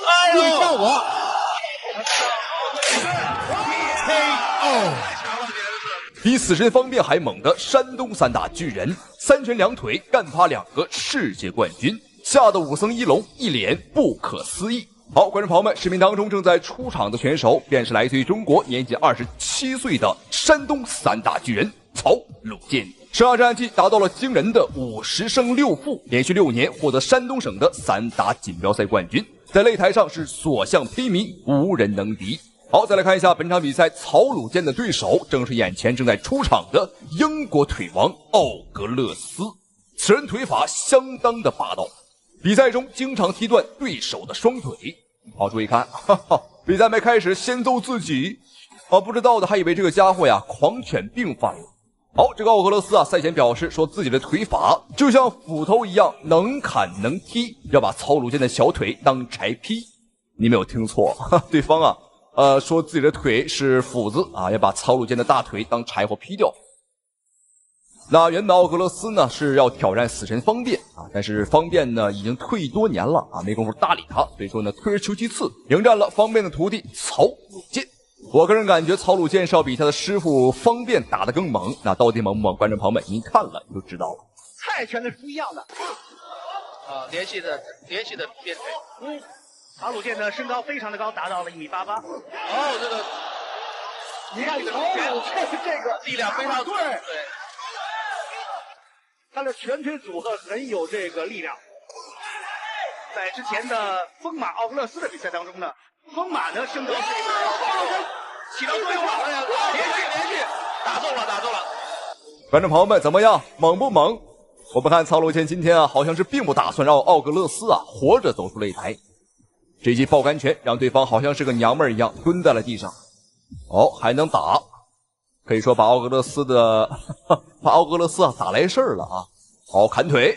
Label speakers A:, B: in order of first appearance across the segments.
A: 哎呦，效果
B: KO。比死神方便还猛的山东三大巨人，三拳两腿干趴2个世界冠军，吓得武僧一龙一脸不可思议。好，观众朋友们，视频当中正在出场的选手便是来自于中国，年仅27岁的山东三大巨人曹鲁健。12战绩达到了惊人的50胜6负，连续6年获得山东省的3大锦标赛冠军，在擂台上是所向披靡，无人能敌。好，再来看一下本场比赛，曹鲁健的对手正是眼前正在出场的英国腿王奥格勒斯。此人腿法相当的霸道，比赛中经常踢断对手的双腿。好，注意看，比赛没开始先揍自己，不知道的还以为这个家伙呀狂犬病犯了。好，这个奥格勒斯赛前表示说自己的腿法就像斧头一样能砍能踢，要把曹鲁健的小腿当柴劈。你没有听错，对方说自己的腿是斧子要把曹鲁健的大腿当柴火劈掉。那原本奥格勒斯呢是要挑战死神方便但是方便呢已经退役多年了没工夫搭理他，所以说呢退而求其次，迎战了方便的徒弟曹鲁健。我个人感觉曹鲁健是要比他的师傅方便打得更猛，那到底猛不猛？观众朋友们您看了就知道了。
A: 泰拳的是不一样的
C: 连续的鞭腿。
A: 曹鲁健的身高非常的高，达到了1.88米。
C: 这个
A: 你看曹鲁健这个
C: 力量非常
A: 对，他的拳腿组合很有这个力量。在之前的疯马奥格勒斯的比赛当中呢，疯马呢身高是
C: 起到作用了，连续打中了。
B: 观众朋友们怎么样？猛不猛？我们看曹鲁健今天好像是并不打算让奥格勒斯活着走出擂台。这一记爆杆拳让对方好像是个娘们儿一样蹲在了地上。还能打，可以说把奥格勒斯打来事儿了好，砍腿，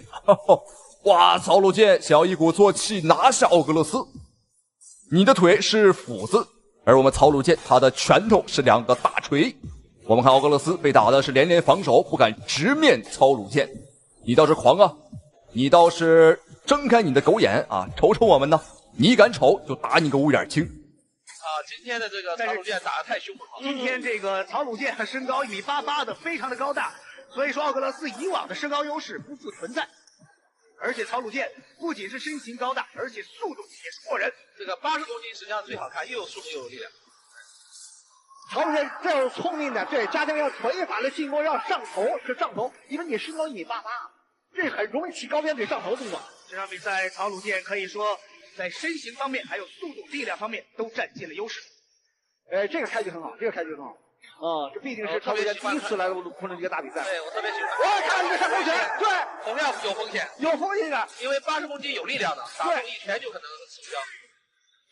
B: 哇！曹鲁健想要一鼓作气拿下奥格勒斯。你的腿是斧子，而我们曹鲁健他的拳头是2个大锤。我们看奥格勒斯被打的是连连防守，不敢直面曹鲁健。你倒是狂你倒是睁开你的狗眼瞅瞅我们呢。你敢瞅就打你个五眼青
C: 今天的这个曹鲁健打得太凶了。
A: 今天这个曹鲁健身高1.88米的，非常的高大，所以说奥格勒斯以往的身高优势不复存在。而且曹鲁健不仅是身形高大，而且速度也是过人。
C: 这个80公斤实际上最好看，又有速度又有力量。
A: 曹鲁健这是聪明的，对，加强要腿法的进攻要上头，因为你身高1.88米，这很容易起高鞭腿上头动作。这场比赛曹鲁健可以说在身形方面还有速度力量方面都占尽了优势。这个开局很好，这毕竟是曹鲁健第一次来昆仑这个大比赛。
C: 对，我特别喜欢。
A: 我看这个上勾拳，对，
C: 同样有风险的，因为80公斤有力量的，打中一拳就可能死掉。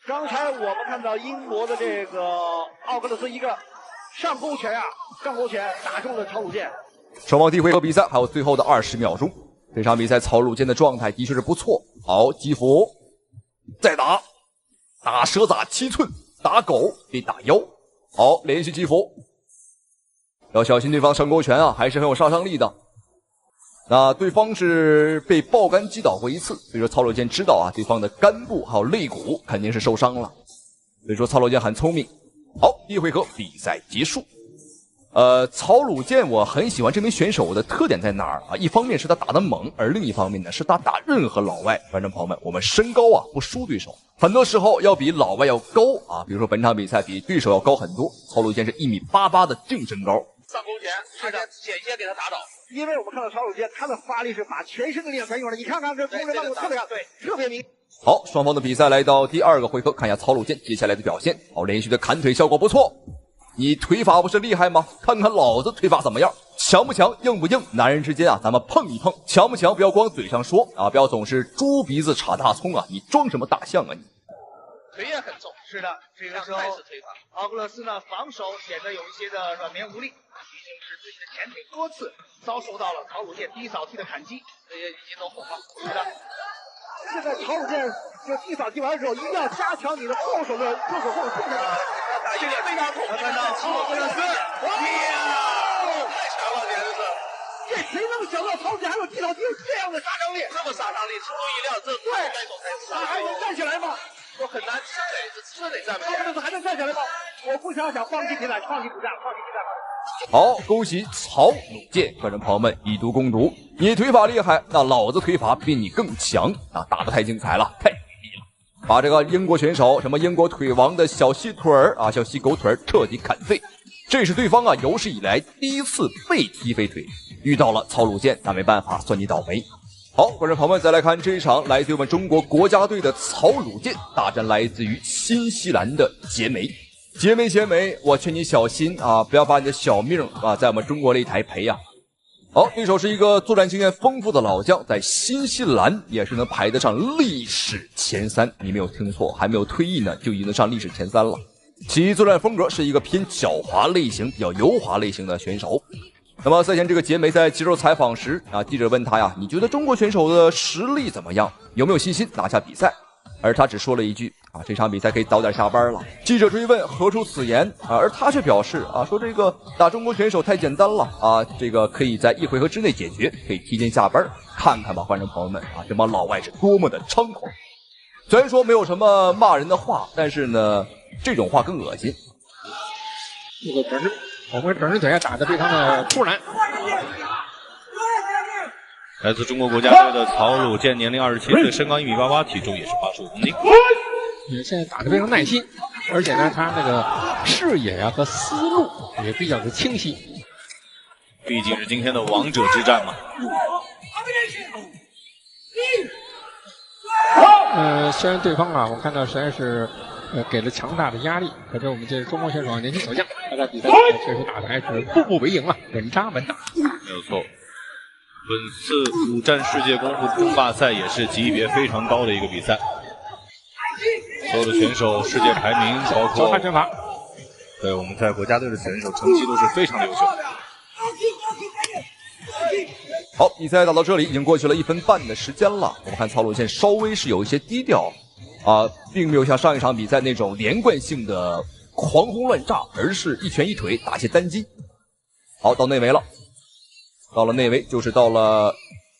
A: 刚才我们看到英国的这个奥格勒斯一个上勾拳打中了曹鲁健。
B: 双方第一回合比赛还有最后的20秒钟，这场比赛曹鲁健的状态的确是不错。好，击斧，再打蛇杂7寸，打狗得打腰。好，连续击斧，要小心对方上勾拳还是很有杀伤力的。那对方是被爆杆击倒过一次，所以说曹鲁健知道对方的肝部还有肋骨肯定是受伤了，所以说曹鲁健很聪明。好，第一回合比赛结束。曹鲁健我很喜欢这名选手的特点在哪儿一方面是他打得猛，而另一方面呢是他打任何老外。观众朋友们，我们身高不输对手，很多时候要比老外要高比如说本场比赛比对手要高很多。曹鲁健是1.88米的正身高，
C: 上勾拳是的，险些给他打倒。
A: 因为我们看到曹鲁健他的发力是把全身的力量全用了，你看看这攻人帮我特别好，对，特别明。
B: 好，双方的比赛来到第2个回合，看一下曹鲁健接下来的表现。好，连续的砍腿效果不错。你腿法不是厉害吗？看看老子腿法怎么样，强不强，硬不硬？男人之间咱们碰一碰，强不强不要光嘴上说不要总是猪鼻子插大葱你装什么大象你？
C: 腿也很重。
A: 是的，这个时候奥格勒斯呢防守显得有一些的软绵无力，毕竟是自己的前腿多次遭受到了曹鲁健低扫踢的砍击，
C: 这也已经都红了。
A: 是的，现在曹鲁健就低扫踢完之后，一定要加强你的后手的后手控制。
C: 这个非常痛，看到奥格勒斯，太强了，简直是！
A: 这谁能想到曹健还有击倒地这样的杀伤力？
C: 这么杀伤力，出乎意料，这对该手才是。
A: 他还能站起来吗？
C: 我很难吃得站不起来。
A: 这次还能站起来吗？我不想放弃比赛，放弃比赛，放弃比赛。
B: 好，恭喜曹鲁健，观众朋友们以毒攻毒。你腿法厉害，那老子腿法比你更强啊！打得太精彩了，太美丽了，把这个英国选手什么英国腿王的小细腿儿啊、小细狗腿儿彻底砍废。这是对方啊有史以来第一次被踢飞腿，遇到了曹鲁健，那没办法，算你倒霉。好，观众朋友们，再来看这一场来自于我们中国国家队的曹鲁健大战来自于新西兰的杰梅。杰梅，我劝你小心啊，不要把你的小命啊在我们中国擂台赔啊。好，对手是一个作战经验丰富的老将，在新西兰也是能排得上历史前3。你没有听错，还没有退役呢，就已经能上历史前3了。其作战风格是一个偏狡猾类型、比较油滑类型的选手。那么赛前这个杰梅在接受采访时啊，记者问他呀，你觉得中国选手的实力怎么样？有没有信心拿下比赛？而他只说了一句啊，这场比赛可以早点下班了。记者追问何出此言啊，而他却表示啊，说这个打中国选手太简单了啊，这个可以在1回合之内解决，可以提前下班。看看吧，观众朋友们啊，这帮老外是多么的猖狂。虽然说没有什么骂人的话，但是呢，这种话更恶心。
D: 这个转身，我们转身腿打得非常的突然。
E: 来自中国国家队的曹鲁健，年龄27岁，身高1.88米，体重也是85公斤。
D: 现在打得非常耐心，而且呢，他那个视野啊和思路也比较的清晰。
E: 毕竟是今天的王者之战嘛。
D: 虽然对方啊，我看到实在是给了强大的压力，可是我们这中国选手年轻小将，他在比赛确实打得还是步步为营啊，稳扎稳打。
E: 没有错。本次5战世界功夫争霸赛也是级别非常高的一个比赛，所有的选手世界排名包括
D: 交叉拳法，
E: 对我们在国家队的选手成绩都是非常优秀。
B: 好，比赛打到这里已经过去了1分半的时间了。我们看曹鲁健稍微是有一些低调啊，并没有像上一场比赛那种连贯性的狂轰乱炸，而是一拳一腿打些单击。好，到内围了。到了内围，就是到了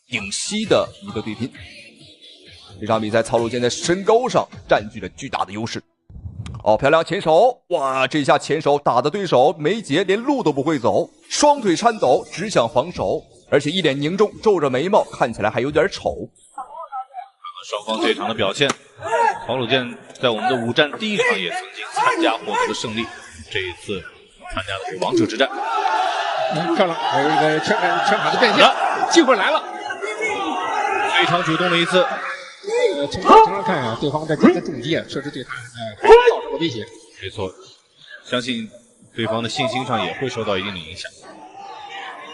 B: 顶膝的一个对拼。这场比赛，曹鲁健在身高上占据了巨大的优势。哦，漂亮前手！哇，这下前手打的对手梅杰连路都不会走，双腿颤抖，只想防守，而且一脸凝重，皱着眉毛，看起来还有点丑。
E: 双方这场的表现，曹鲁健在我们的5战第1场也曾经参加获得了胜利，这一次参加的是王者之战。
D: 漂亮，还有一个拳法的变现，机会来了，
E: 非常主动的一次。
D: 从过程上看啊，对方在这个重击啊，确实对他还是造成了威胁。
E: 没错，相信对方的信心上也会受到一定的影响。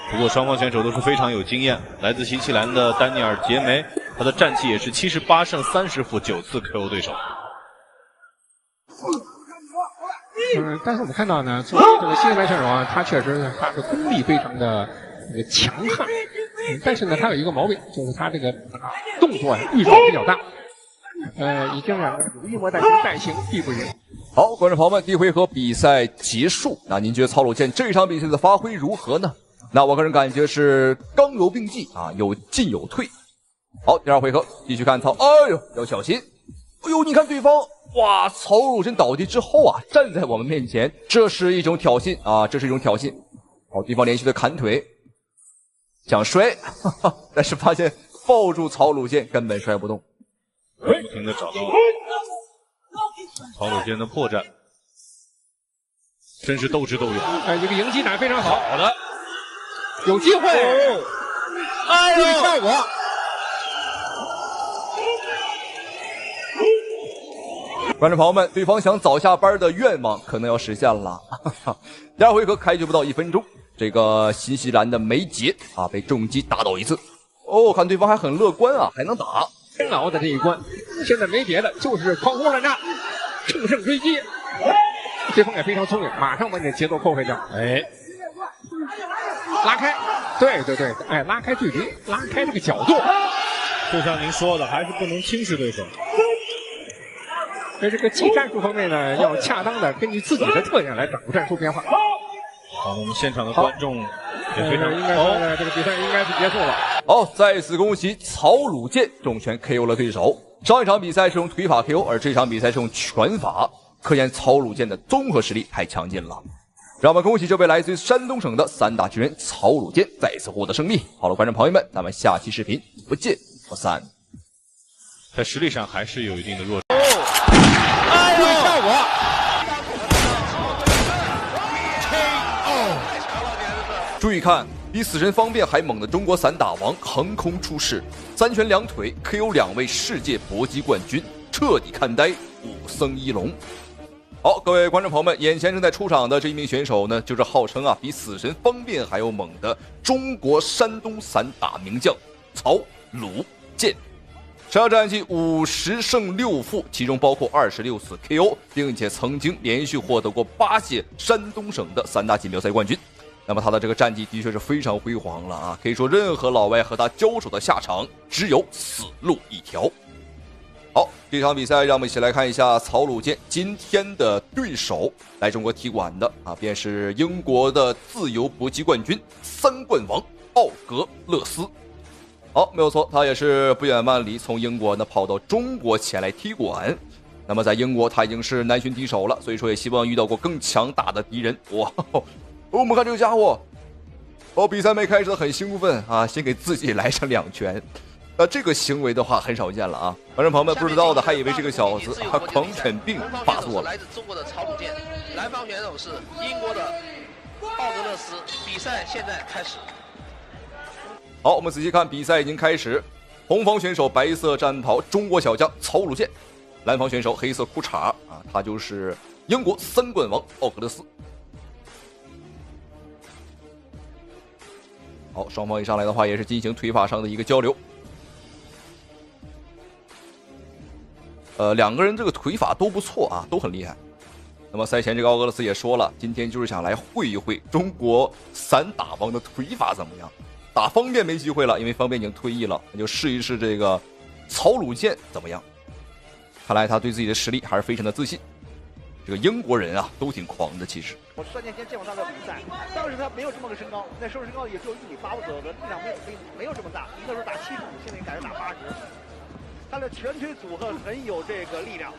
E: 不过双方选手都是非常有经验，来自新西兰的丹尼尔·杰梅，他的战绩也是78胜30负9次 KO 对手。
D: 但是我们看到呢，作为这个新西兰选手啊，他确实他的功力非常的强悍，但是呢，他有一个毛病，就是他这个动作呀预兆比较大，已经让人有一模带形，带形必不赢。
B: 好，观众朋友们，第1回合比赛结束，那您觉得曹鲁健这场比赛的发挥如何呢？那我个人感觉是刚柔并济啊，有进有退。好，第2回合继续看曹，哎呦，要小心！哎呦，你看对方。哇！曹鲁健倒地之后啊，站在我们面前，这是一种挑衅啊！这是一种挑衅。好，对方连续的砍腿，想摔，哈哈，但是发现抱住曹鲁健根本摔不动。
E: 不停的找到曹鲁健的破绽，真是斗智斗勇。
D: 这个迎击打得非常好，
E: 好的，
D: 有机会，注意效果。
B: 观众朋友们，对方想早下班的愿望可能要实现了。第2回合开局不到1分钟，这个新西兰的梅杰啊被重击打倒一次。哦，看对方还很乐观啊，还能打。
D: 煎熬的这一关，现在没别的，就是狂轰乱炸，乘胜追击。对方也非常聪明，马上把你的节奏破坏掉。拉开，对，拉开距离，拉开这个角度。
E: 就像您说的，还是不能轻视对手。
D: 在这个技战术方面呢，要恰当的根据自己的特点来掌握战术变化。
E: 好，我们现场的观众也非常
D: 应该说呢，这个比赛应该是结束了。
B: 好，再次恭喜曹鲁健重拳 KO 了对手。上一场比赛是用腿法 KO， 而这场比赛是用拳法，可见曹鲁健的综合实力太强劲了。让我们恭喜这位来自于山东省的散打巨人曹鲁健再次获得胜利。好了，观众朋友们，咱们下期视频不见不散。
E: 在实力上还是有一定的弱势。
D: 哎呦，效果！
B: 注意看，比死神方便还猛的中国散打王横空出世，3拳2腿 KO 2位世界搏击冠军，彻底看呆武僧一龙。好，各位观众朋友们，眼前正在出场的这一名选手呢，就是号称比死神方便还要猛的中国山东散打名将曹鲁健。上场战绩50胜6负，其中包括26次 KO， 并且曾经连续获得过8届山东省的散打锦标赛冠军。那么他的这个战绩的确是非常辉煌了啊！可以说任何老外和他交手的下场只有死路一条。好，这场比赛让我们一起来看一下曹鲁健今天的对手，来中国踢馆的便是英国的自由搏击冠军3冠王奥格勒斯。好，没有错，他也是不远万里从英国呢跑到中国前来踢馆。那么在英国他已经是难寻敌手了，所以说也希望遇到过更强大的敌人。哇！我们看这个家伙，比赛没开始的很兴奋先给自己来上2拳。这个行为的话很少见了啊！观众朋友们不知道的还以为这个小子狂犬病发作了。
C: 来自中国的曹鲁健，南方选手是英国的奥格勒斯。比赛现在开始。
B: 好，我们仔细看，比赛已经开始。红方选手白色战袍，中国小将曹鲁健；蓝方选手黑色裤衩他就是英国3冠王奥格勒斯。好，双方一上来的话也是进行腿法上的一个交流。两个人这个腿法都不错都很厉害。那么赛前这个奥格勒斯也说了，今天就是想来会一会中国散打王的腿法怎么样。打方便没机会了，因为方便已经退役了，那就试一试这个曹鲁健怎么样。看来他对自己的实力还是非常的自信。这个英国人都挺狂的，其实。
A: 我3年前见过他的比赛，当时他没有这么个身高，那时候身高也就1.85米左右的，力量没有这么大。那时候打75，现在改成打80。他的拳腿组合很有这个力量。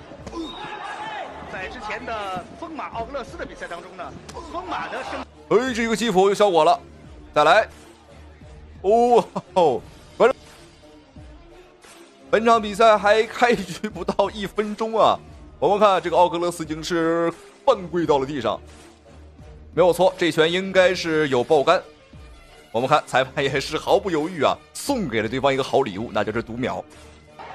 A: 在之前的疯马奥格勒斯的比赛当中呢，疯马的身，
B: 这个击斧有效果了，再来。本场比赛还开局不到1分钟我们看这个奥格勒斯已经是半跪到了地上，没有错，这拳应该是有爆肝。我们看裁判也是毫不犹豫送给了对方一个好礼物，那就是读秒。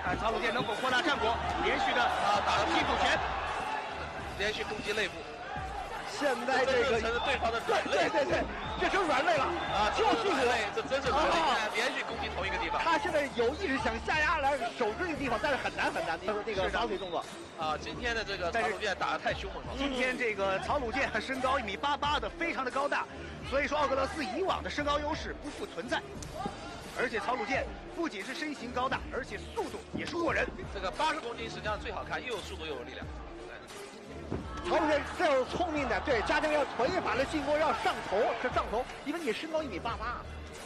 A: 看曹鲁健能否扩大战果，连续的打了屁股拳，
C: 连续攻击肋部。
A: 现在这个
C: 成了对方的软肋，
A: 对，这成软肋了就是
C: 软肋，这真是软肋，连续攻击同一个地方。
A: 他现在有意识想下压来守这个地方，但是很难。这个扫腿动作
C: 今天的这个曹鲁健打得太凶猛了。
A: 今天这个曹鲁健身高1.88米的，非常的高大，所以说奥格勒斯以往的身高优势不复存在。而且曹鲁健不仅是身形高大，而且速度也是过人。
C: 这个80公斤实际上最好看，又有速度又有力量。
A: 曹鲁健这样聪明的，对，加上要腿法的进攻要上头，因为你身高1.88米，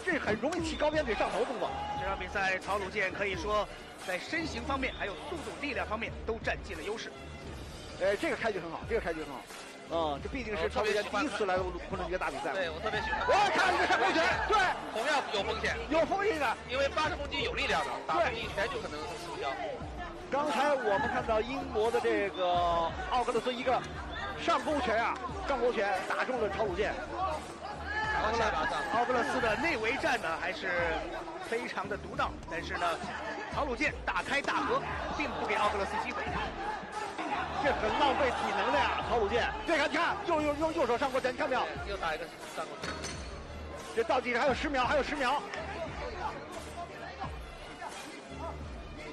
A: 这很容易起高鞭腿上头动作。这场比赛曹鲁健可以说在身形方面还有速度力量方面都占尽了优势。这个开局很好，这毕竟是曹鲁健第一次来昆仑决大比赛。
C: 对，我特别喜欢。
A: 我看这个上勾拳，对，
C: 同样有风险，
A: 的，
C: 因为80公斤有力量的，打中一拳就可能死掉。
A: 刚才我们看到英国的这个奥格勒斯一个上勾拳打中了曹鲁健。奥格勒斯的内围战呢还是非常的独到，但是呢，曹鲁健大开大合，并不给奥格勒斯机会。这很浪费体能的呀，曹鲁健。对，看，右手上勾拳，你看没有？
C: 又打一个上勾拳。
A: 这倒计时还有10秒，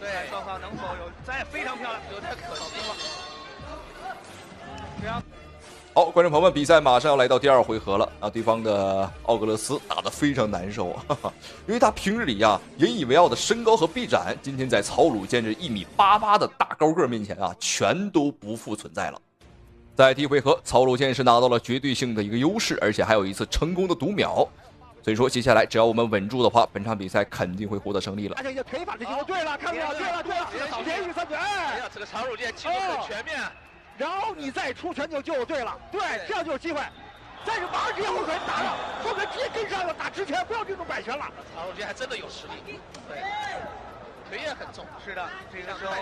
A: 对，双方能否有？咱也非常漂亮，
C: 有点可惜了。
A: 这样。
B: 好，观众朋友们，比赛马上要来到第2回合了对方的奥格勒斯打得非常难受因为他平日里引以为傲的身高和臂展，今天在曹鲁健这1.88米的大高个面前全都不复存在了。在第1回合，曹鲁健是拿到了绝对性的一个优势，而且还有一次成功的读秒。所以说，接下来只要我们稳住的话，本场比赛肯定会获得胜利了。
A: 而且腿法的进攻，对了，看没有？对了，连续3腿，
C: 哎呀，这个曹汝健进攻很全面，
A: 然后你再出拳就对了，对，这样就有机会。再是马上直接后腿打了，后腿直接跟上，要打直拳，不要这种摆拳了。
C: 曹汝健还真的有实力，对，腿也很重。
A: 是的，这个时候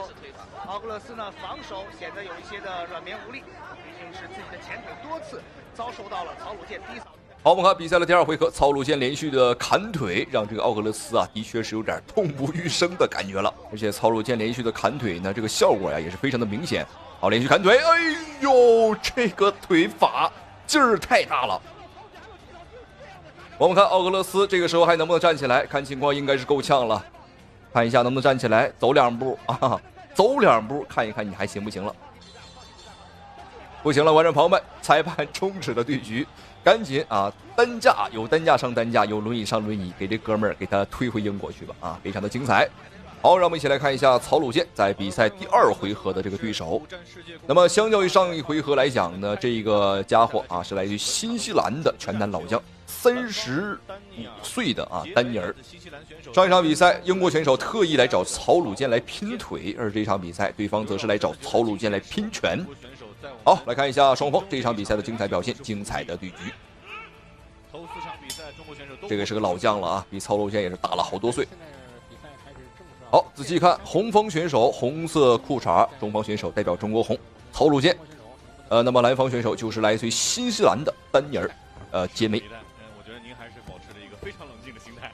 A: 奥格勒斯呢防守显得有一些的软绵无力，毕竟是自己的前腿多次遭受到了曹汝健低扫。
B: 好，我们看比赛的第2回合，曹汝健连续的砍腿，让这个奥格勒斯啊，的确是有点痛不欲生的感觉了。而且曹汝健连续的砍腿呢，这个效果呀也是非常的明显。好，连续砍腿，哎呦，这个腿法劲儿太大了。我们看奥格勒斯这个时候还能不能站起来？看情况应该是够呛了。看一下能不能站起来，走2步啊，走2步，看一看你还行不行了。不行了，观众朋友们，裁判终止了对局。赶紧啊！担架有担架上担架，有轮椅上轮椅，给这哥们儿给他推回英国去吧！啊，非常的精彩。好，让我们一起来看一下曹汝健在比赛第2回合的这个对手。那么，相较于上一回合来讲呢，这个家伙啊是来自于新西兰的拳坛老将，35岁的啊丹尼尔。上一场比赛，英国选手特意来找曹汝健来拼腿，而这场比赛对方则是来找曹汝健来拼拳。好，来看一下双方这场比赛的精彩表现，精彩的对局。这个是个老将了啊，比曹汝健也是大了好多岁。好，仔细看，红方选手红色裤衩，中方选手代表中国红，曹汝健。那么蓝方选手就是来自于新西兰的丹尼尔，杰梅。
E: 我觉得您还是保持了一个非常冷静的心态。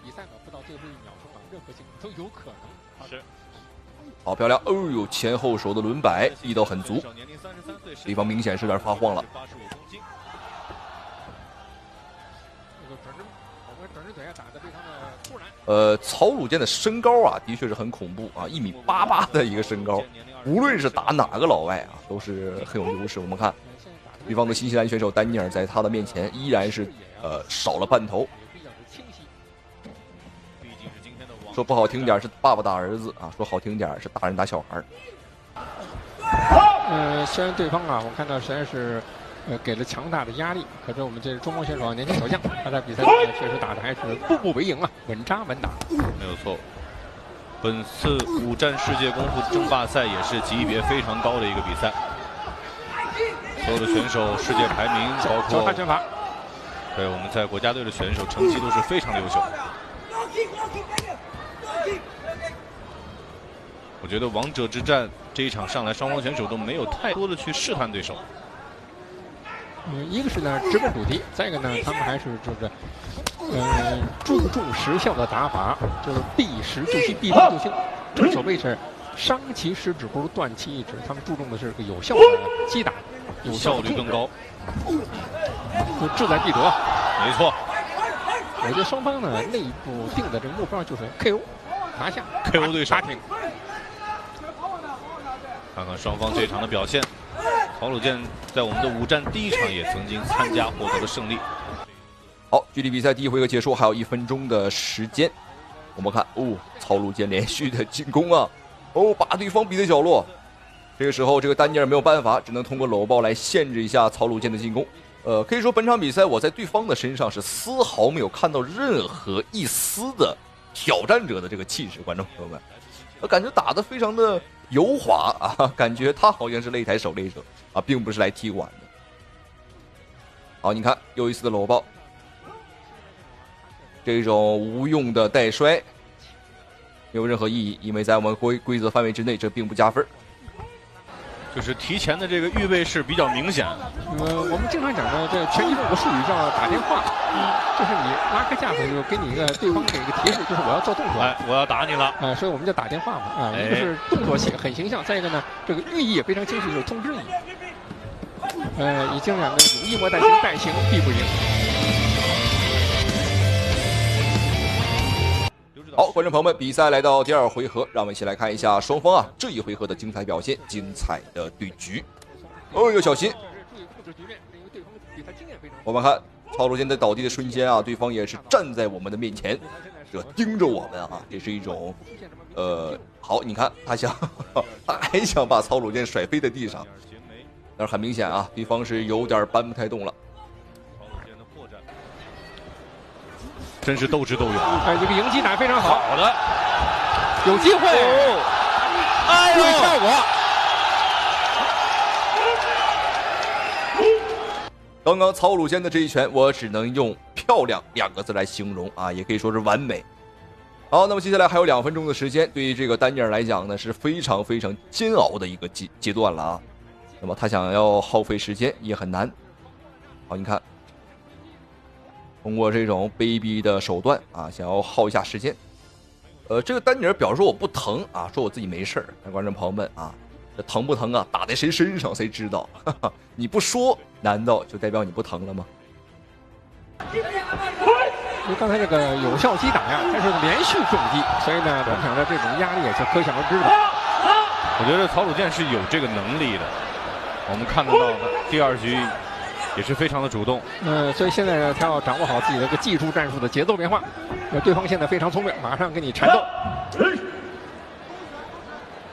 D: 比赛呢不到最后1秒钟啊，任何情况都有可能。
E: 是。
B: 好漂亮！哦呦，前后手的轮摆力道很足，对方明显是有点发慌了。曹汝健的身高啊，的确是很恐怖啊，1.88米的一个身高，无论是打哪个老外啊，都是很有优势。我们看，对方的新西兰选手丹尼尔在他的面前依然是少了半头。说不好听点是爸爸打儿子啊，说好听点是大人打小孩。
D: 虽然对方啊，我看到实在是给了强大的压力，可是我们这中国选手年轻小将，他在比赛中确实打的还是步步为营啊，稳扎稳打。
E: 没有错，本次5战世界功夫争霸赛也是级别非常高的一个比赛，所有的选手世界排名包括
D: 交叉拳法，
E: 对我们在国家队的选手成绩都是非常的优秀。我觉得王者之战这一场上来，双方选手都没有太多的去试探对手。
D: 一个是呢直奔主题，再一个呢他们还是就是注重实效的打法，就是避实就虚，避动就轻。正所谓是伤其十指不如断其一指，他们注重的是个有效的击打，有
E: 效率更高，
D: 就志在必得。
E: 没错，
D: 我觉得双方呢内部定的这个目标就是 KO 拿下
E: KO 对手。
D: 打挺。
E: 看看双方这场的表现，曹汝健在我们的5战第1场也曾经参加，获得了胜利。
B: 好，距离比赛第1回合结束还有1分钟的时间。我们看，曹汝健连续的进攻啊，把对方逼在角落。这个时候，这个丹尼尔没有办法，只能通过搂抱来限制一下曹汝健的进攻。可以说本场比赛我在对方的身上是丝毫没有看到任何一丝的挑战者的这个气势，观众朋友们，我感觉打得非常的油滑啊，感觉他好像是擂台狩猎者啊，并不是来踢馆的。好，你看又一次的搂抱，这种无用的带摔没有任何意义，因为在我们规则范围之内，这并不加分。
E: 就是提前的这个预备是比较明显。
D: 我们经常讲的这拳击中的术语叫打电话，就是你拉开架子就给你一个对方给一个提示，就是我要做动作，
E: 我要打你了，
D: 所以我们叫打电话嘛，一个是动作很形象，再一个呢，这个寓意也非常清晰，就是通知你。已经讲的有意莫待行，待行必不赢。
B: 好，观众朋友们，比赛来到第2回合，让我们一起来看一下双方啊这一回合的精彩表现，精彩的对局。要小心！我们看曹汝健在倒地的瞬间啊，对方也是站在我们的面前，这盯着我们啊，这是一种好，你看他还想把曹汝健甩飞在地上，但是很明显啊，对方是有点搬不太动了。
E: 真是斗智斗勇。
D: 这个迎击打非常好，
E: 好的，
D: 有机会，
E: 哎
D: 这个效果。
B: 刚刚曹鲁坚的这一拳，我只能用漂亮2个字来形容啊，也可以说是完美。好，那么接下来还有2分钟的时间，对于这个丹尼尔来讲呢，是非常非常煎熬的一个阶段了啊。那么他想要耗费时间也很难。好，你看，通过这种卑鄙的手段啊，想要耗一下时间。这个丹尼尔表示说我不疼啊，说我自己没事儿。观众朋友们啊，这疼不疼啊？打在谁身上谁知道？哈哈，你不说，难道就代表你不疼了吗？
D: 因为刚才这个有效击打呀，它是连续重击，所以呢，我想着这种压力也是可想而知的。
E: 我觉得曹鲁健是有这个能力的，我们看得到第2局也是非常的主动。
D: 所以现在呢，他要掌握好自己的个技术战术的节奏变化。对方现在非常聪明，马上跟你缠斗。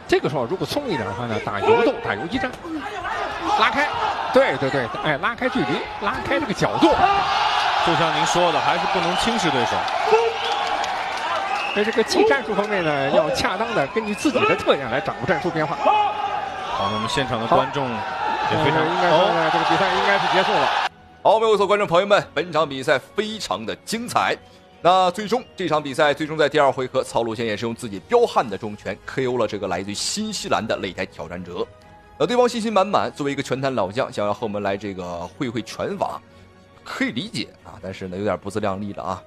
D: 这个时候如果聪明一点的话呢，打游动、打游击战，拉开，对，拉开距离，拉开这个角度。
E: 就像您说的，还是不能轻视对手。
D: 在这个技战术方面呢，要恰当的根据自己的特点来掌握战术变化。
E: 好，我们现场的观众也非常
D: 应该说呢，这个比赛应该是结束了。
B: 好，没有错，观众朋友们，本场比赛非常的精彩。那最终这场比赛最终在第2回合，曹鲁坚也是用自己彪悍的重拳 KO 了这个来自于新西兰的擂台挑战者。对方信心满满，作为一个拳坛老将，想要和我们来这个会拳法，可以理解啊，但是呢有点不自量力了啊！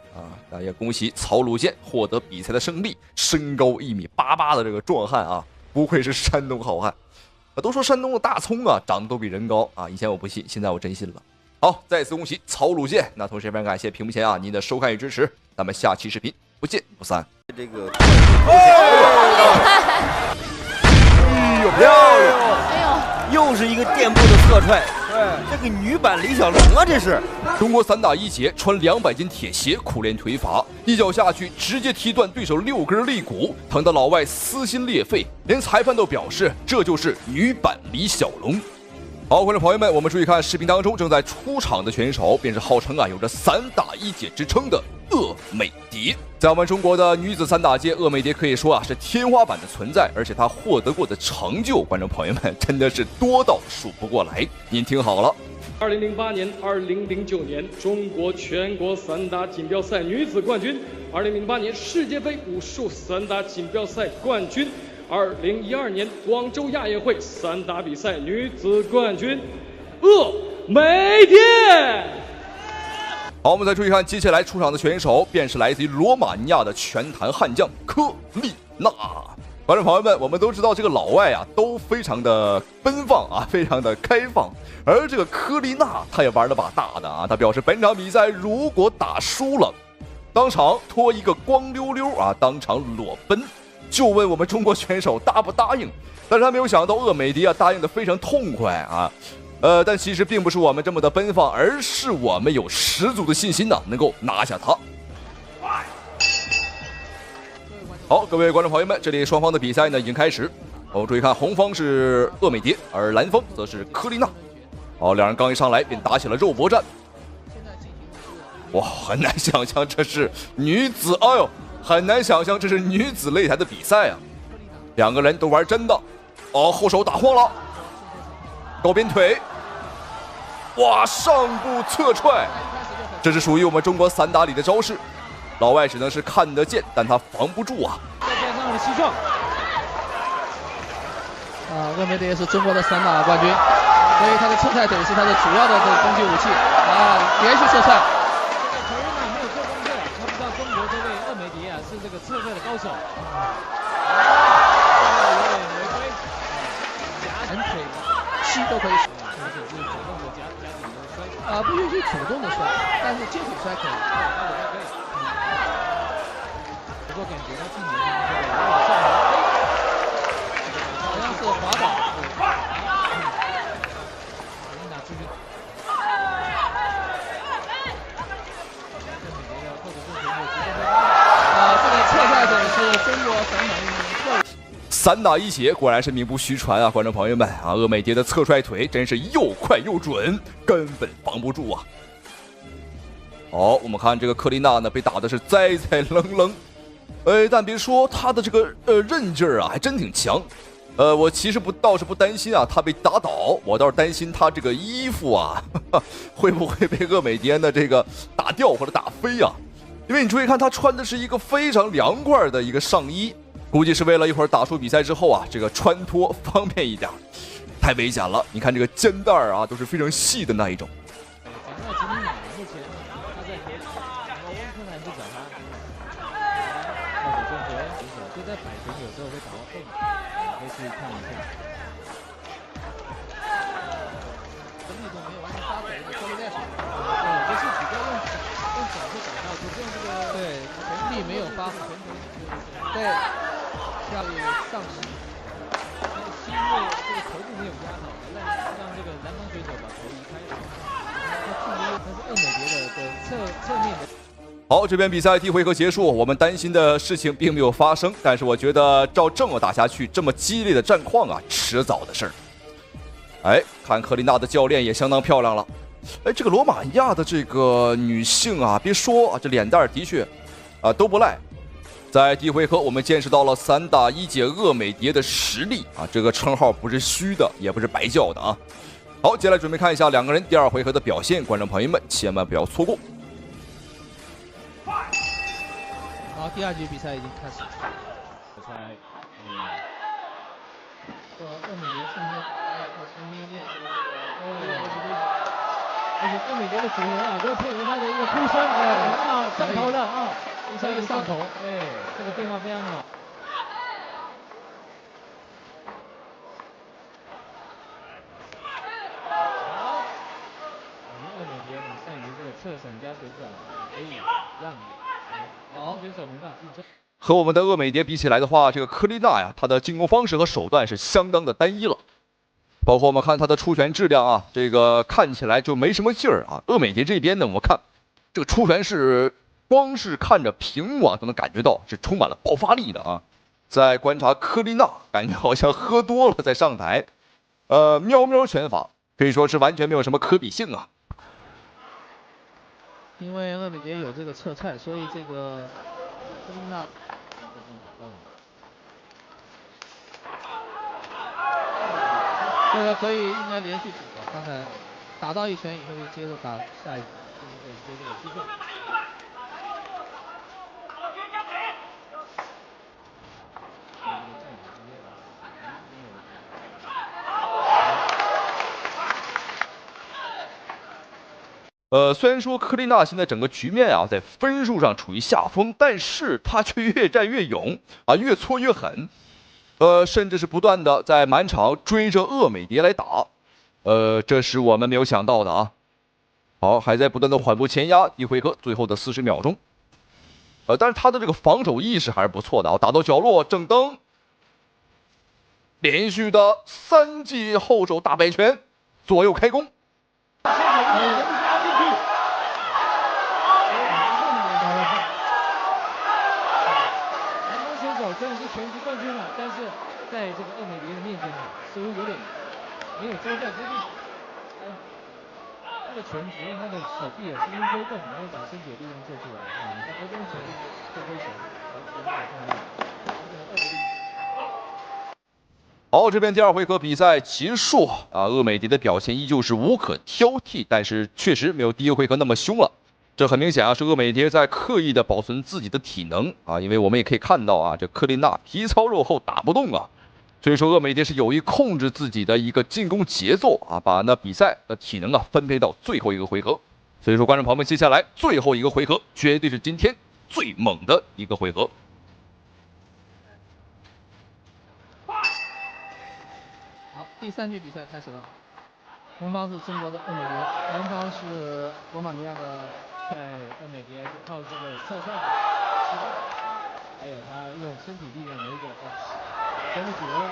B: 那也恭喜曹鲁坚获得比赛的胜利，身高1.88米的这个壮汉啊，不愧是山东好汉。都说山东的大葱啊长得都比人高啊，以前我不信，现在我真信了。好，再次恭喜曹鲁坚。那同时也非常感谢屏幕前啊您的收看与支持，咱们下期视频不见不散。
F: 这个，
B: 哎呦漂亮！
F: 又是一个垫步的侧踹，这个女版李小龙啊，这是。
B: 中国散打一姐穿200斤铁鞋，苦练腿法，一脚下去直接踢断对手6根肋骨，疼得老外撕心裂肺，连裁判都表示这就是女版李小龙。好，观众朋友们，我们注意看视频当中正在出场的选手，便是号称有着散打一姐之称的鄂美蝶。在我们中国的女子散打界，鄂美蝶可以说是天花板的存在，而且她获得过的成就，观众朋友们真的是多到数不过来。您听好了
G: ，2008年、2009年中国全国散打锦标赛女子冠军，2008年世界杯武术散打锦标赛冠军，2012年广州亚运会散打比赛女子冠军，鄂美蝶。
B: 好，我们再注意看接下来出场的选手，便是来自于罗马尼亚的拳坛悍将科利纳。观众朋友们，我们都知道这个老外啊都非常的奔放啊，非常的开放，而这个科利纳他也玩了把大的啊，他表示本场比赛如果打输了，当场脱一个光溜溜啊，当场裸奔，就问我们中国选手答不答应。但是他没有想到鄂美蝶啊答应的非常痛快啊。但其实并不是我们这么的奔放，而是我们有十足的信心呢，能够拿下他。好，各位观众朋友们，这里双方的比赛呢已经开始。我们注意看，红方是鄂美蝶，而蓝方则是科利纳。好，两人刚一上来便打起了肉搏战。哇，很难想象这是女子，哎呦，很难想象这是女子擂台的比赛啊！两个人都玩真的。哦，后手打晃了，高边腿。哇，上步侧踹，这是属于我们中国散打里的招式，老外只能是看得见，但他防不住啊。
H: 边上的西撞，鄂美蝶也是中国的散打冠军，所以他的侧踹腿是他的主要的这个攻击武器连续侧踹。
I: 这个科利纳没有做功课，他不知道中国这位鄂美蝶是这个侧踹的高手。有点违规，
H: 夹腿、膝都可以。不允许主动的摔，但是接腿摔可以。
I: 不过感觉到今年这个上来，
H: 好像是滑倒。
I: 打出去。
H: 这个侧踹腿是中国散打运动员
B: 散打一姐果然是名不虚传啊，观众朋友们啊，鄂美蝶的侧踹腿真是又快又准，根本防不住啊。好，我们看这个克丽娜呢，被打的是栽栽愣愣。但别说她的这个韧劲儿啊，还真挺强。我其实倒是不担心啊，她被打倒，我倒是担心她这个衣服啊，会不会被鄂美蝶的这个打掉或者打飞啊？因为你注意看，她穿的是一个非常凉快的一个上衣，估计是为了一会儿打出比赛之后啊，这个穿脱方便一点。太危险了！你看这个肩带啊，都是非常细的那一种。
I: 整个吉林马目前他在和温克兰是找他，或者中国选手就在摆拳有时候会打到背，可以去看一下。整体都没有完全发挥的效率在手，就是比较用脚去打到，不是用这个对全力没有发挥，对下力上势。因为这个头部没有压好，让这个南方选手把头移开，它是鄂美蝶的侧面的。
B: 好，这边比赛第一回合结束，我们担心的事情并没有发生，但是我觉得照这么打下去，这么激烈的战况啊，迟早的事儿。看克丽娜的教练也相当漂亮了。这个罗马尼亚的这个女性啊，别说啊，这脸蛋的确啊都不赖。在第一回合，我们见识到了3打1解鄂美蝶的实力啊，这个称号不是虚的，也不是白叫的啊。好，接下来准备看一下两个人第2回合的表现，观众朋友们千万不要错过。
H: 好，第2局比赛已经开始。
I: 比赛，鄂美蝶上面重新练习，而且鄂美蝶的组合啊，都配合她的一个出身，上头的啊。这个上头，这个变化非常好。好，我们鄂美蝶很善于这个侧闪加旋转，可以让好选手没办法竞争。
B: 和我们的鄂美蝶比起来的话，这个克丽娜呀，她的进攻方式和手段是相当的单一了。包括我们看她的出拳质量啊，这个看起来就没什么劲儿啊。鄂美蝶这边呢，我们看这个出拳是。光是看着屏幕啊，都能感觉到是充满了爆发力的啊！在观察克丽娜，感觉好像喝多了再上台，喵喵拳法可以说是完全没有什么可比性啊。
H: 因为鄂美蝶有这个侧菜，所以这个克丽娜，这个可以应该连续刚才打到一拳以后就接着打下一个，接这个机会。
B: 虽然说克丽娜现在整个局面啊，在分数上处于下风，但是她却越战越勇啊，越挫越狠，甚至是不断的在满场追着鄂美蝶来打，这是我们没有想到的啊。好，还在不断的缓步前压，第一回合最后的40秒钟，但是他的这个防守意识还是不错的啊，打到角落正蹬，连续的3记后手大摆拳，左右开弓。
I: 虽然是拳击冠军了，但是在这个鄂美蝶的面前，似乎有点没有招架之力。他的拳只用他的手臂轻轻挥动，然后把身体的力量做出来。他合中拳、挥拳，
B: 好，这边第2回合比赛结束啊，鄂美蝶的表现依旧是无可挑剔，但是确实没有第1回合那么凶了。这很明显啊，是鄂美蝶在刻意的保存自己的体能啊，因为我们也可以看到啊，这克丽娜皮糙肉厚打不动啊，所以说鄂美蝶是有意控制自己的一个进攻节奏啊，把那比赛的体能啊分配到最后一个回合。所以说，观众朋友们，接下来最后一个回合绝对是今天最猛的一个回合。
H: 好，第3局比赛开始了。红方是中国的鄂美蝶，蓝方是罗马尼亚的。在鄂美蝶是靠这个侧踹，还有他用身体力量的一个全力组合，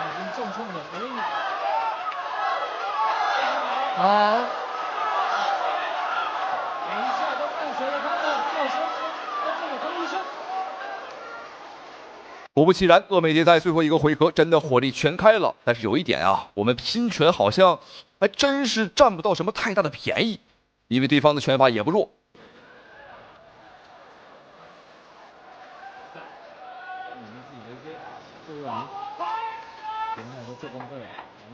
H: 已经重创的好，每一下都伴随着他的叫声跟这个呼声。
B: 果不其然，鄂美蝶在最后一个回合真的火力全开了，但是有一点啊，我们拼拳好像还真是占不到什么太大的便宜。因为对方的拳法也不弱。
H: 做功课，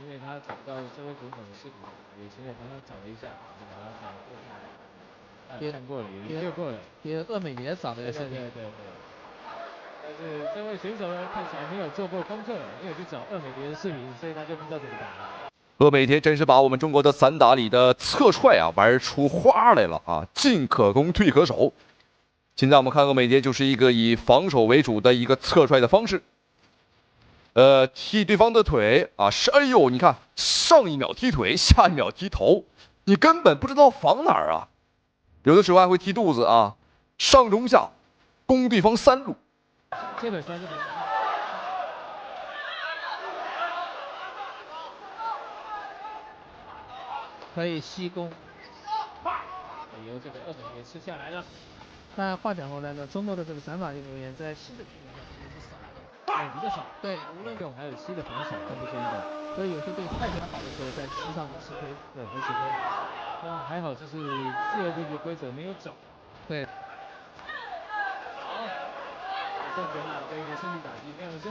H: 因为他找不到这位总统的视频，也现在帮他找了一下，就把他找过来，也看过了，也热过了，也俄美联找的视频。对。但是这位选手呢，看起来没有做过功课，没有去找俄美联的视频，所以他就不知道怎么打了。
B: 俄美田真是把我们中国的散打里的侧踹啊玩出花来了啊，进可攻，退可守。现在我们看俄美田就是一个以防守为主的一个侧踹的方式。踢对方的腿啊，哎呦，你看上一秒踢腿，下一秒踢头，你根本不知道防哪儿啊。有的时候还会踢肚子啊，上中下，攻对方3路。
H: 这本算是可以吸攻，由这个俄美联吃下来了。但话讲回来呢，中国的这个散打运动员在吸的频率上其实是少的。比较少，对，无论用还有吸的很少，很不相等，所以有时候对太拳好的时候，在吸上吃亏，对，很吃亏。那还好，就是自由竞技规则没有走，对。好，正拳打对一个身体打击非常深。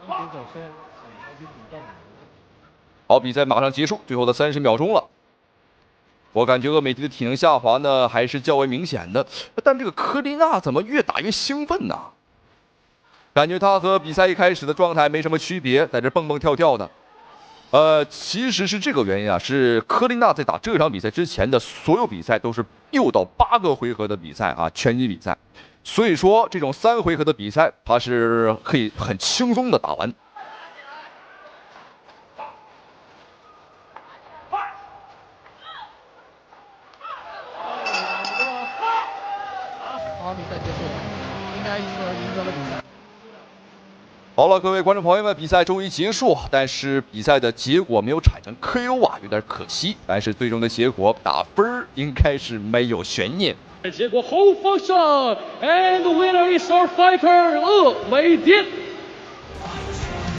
H: 刚选手虽然还是挺棒的。
B: 好，比赛马上结束，最后的30秒钟了。我感觉俄美迪的体能下滑呢，还是较为明显的。但这个科琳娜怎么越打越兴奋呢？感觉她和比赛一开始的状态没什么区别，在这蹦蹦跳跳的。其实是这个原因啊，是科琳娜在打这场比赛之前的所有比赛都是6到8个回合的比赛啊，拳击比赛。所以说这种3回合的比赛，她是可以很轻松的打完。
H: 好，比赛结束，应该是赢得了比赛。
B: 好了，各位观众朋友们，比赛终于结束，但是比赛的结果没有产生 KO 啊，有点可惜。但是最终的结果打分应该是没有悬念。
G: 结果后方上 ，and the winner is our fighter 俄美田。